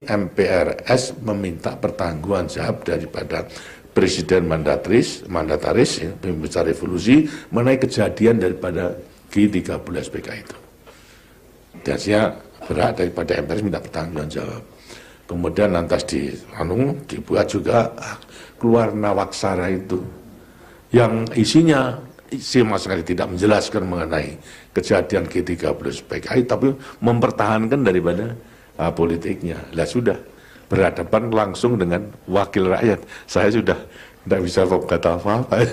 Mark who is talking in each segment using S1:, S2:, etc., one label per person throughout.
S1: MPRS meminta pertanggungjawaban jawab daripada Presiden mandataris, pemimpin besar revolusi mengenai kejadian daripada G13 PK itu. Dan saya berat daripada MPRS minta pertanggungjawaban jawab. Kemudian lantas dibuat juga keluar Nawaksara itu yang isinya sama sekali tidak menjelaskan mengenai kejadian G13 PKI, tapi mempertahankan daripada politiknya. Lah sudah berhadapan langsung dengan wakil rakyat. Saya sudah tidak bisa berkata apa-apa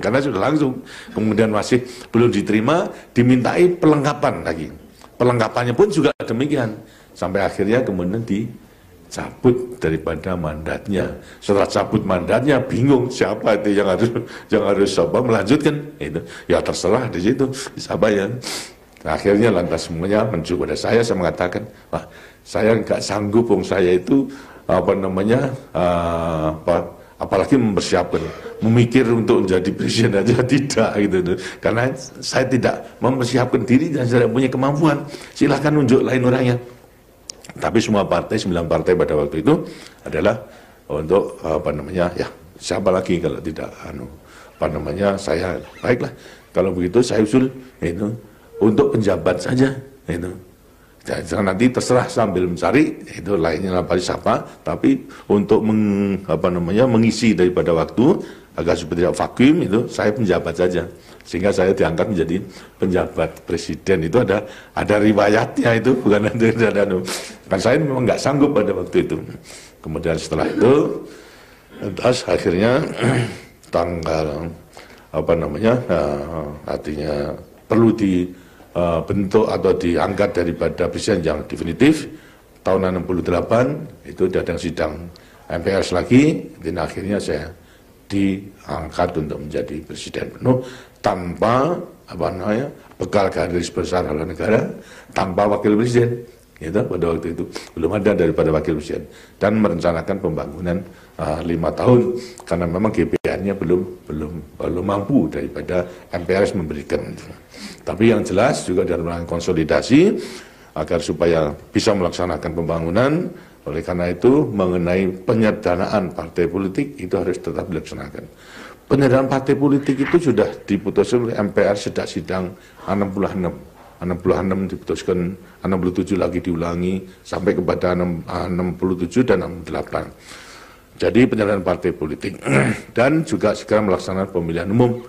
S1: karena sudah langsung. Kemudian masih belum diterima, dimintai perlengkapan lagi. Perlengkapannya pun juga demikian. Sampai akhirnya kemudian dicabut daripada mandatnya. Setelah cabut mandatnya, bingung siapa itu yang harus melanjutkan. Itu ya terserah di situ siapa ya. Akhirnya lantas semuanya menunjuk pada saya mengatakan, wah saya nggak sanggup, saya itu apalagi mempersiapkan, memikir untuk menjadi presiden aja tidak gitu, karena saya tidak mempersiapkan diri dan saya tidak punya kemampuan. Silahkan nunjuk lain orangnya. Tapi semua partai, 9 partai pada waktu itu adalah untuk ya siapa lagi kalau tidak saya baiklah kalau begitu saya usul itu untuk penjabat saja itu. Jangan nanti terserah sambil mencari itu lainnya siapa, tapi untuk mengisi daripada waktu agar supaya tidak vakum itu saya penjabat saja, sehingga saya diangkat menjadi penjabat presiden. Itu ada riwayatnya, itu bukan ada kan saya memang nggak sanggup pada waktu itu. Kemudian setelah itu lantas akhirnya tanggal artinya perlu dibentuk atau diangkat daripada presiden yang definitif tahun 68 itu datang sidang MPRS lagi, dan akhirnya saya diangkat untuk menjadi presiden penuh tanpa bekal garis besar haluan negara, tanpa wakil presiden. Gitu, pada waktu itu belum ada daripada wakil presiden, dan merencanakan pembangunan 5 tahun karena memang GBN-nya belum mampu daripada MPRS memberikan. Tapi yang jelas juga dalam konsolidasi agar supaya bisa melaksanakan pembangunan. Oleh karena itu mengenai penyederhanaan partai politik itu harus tetap dilaksanakan. Penyederhanaan partai politik itu sudah diputuskan oleh MPR sejak sidang 66 diputuskan, 67 lagi diulangi sampai kepada 67 dan 68. Jadi penyederhanaan partai politik dan juga segera melaksanakan pemilihan umum.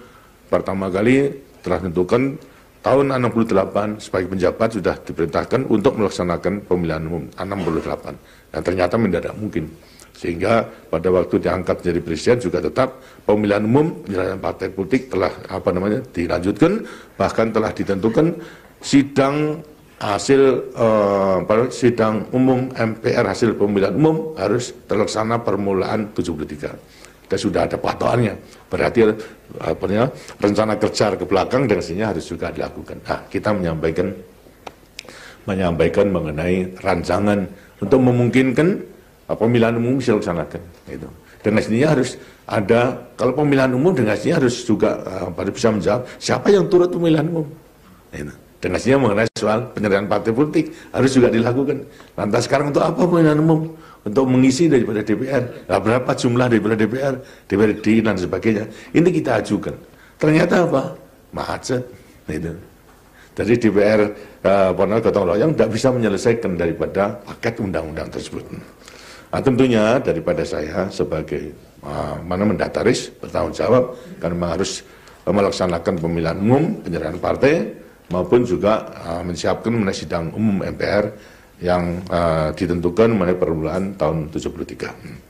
S1: Pertama kali telah ditentukan tahun 68 sebagai penjabat sudah diperintahkan untuk melaksanakan pemilihan umum 68. Dan ternyata mendadak mungkin. Sehingga pada waktu diangkat menjadi presiden juga tetap pemilihan umum penyederhanaan partai politik telah dilanjutkan, bahkan telah ditentukan sidang umum MPR hasil pemilihan umum harus terlaksana permulaan 73. Dan sudah ada patokannya, berarti rencana kerja ke belakang dan sini harus juga dilakukan. Nah, kita menyampaikan mengenai rancangan untuk memungkinkan pemilihan umum bisa dilaksanakan. Gitu. Dan aslinya harus ada, kalau pemilihan umum dengan aslinya harus juga bisa menjawab siapa yang turut pemilihan umum. Gitu. Dan aslinya mengenai soal penyederhanaan partai politik harus juga dilakukan. Lantas sekarang untuk apa pemilihan umum? Untuk mengisi daripada DPR. Nah, berapa jumlah daripada DPR, DPRD dan sebagainya. Ini kita ajukan. Ternyata apa? Macet. Gitu. Jadi DPR gotong royong tidak bisa menyelesaikan daripada paket undang-undang tersebut. Nah, tentunya daripada saya sebagai mandataris bertanggung jawab karena memang harus melaksanakan pemilihan umum, penyerahan partai, maupun juga menyiapkan mengenai sidang umum MPR yang ditentukan mengenai permulaan tahun 73.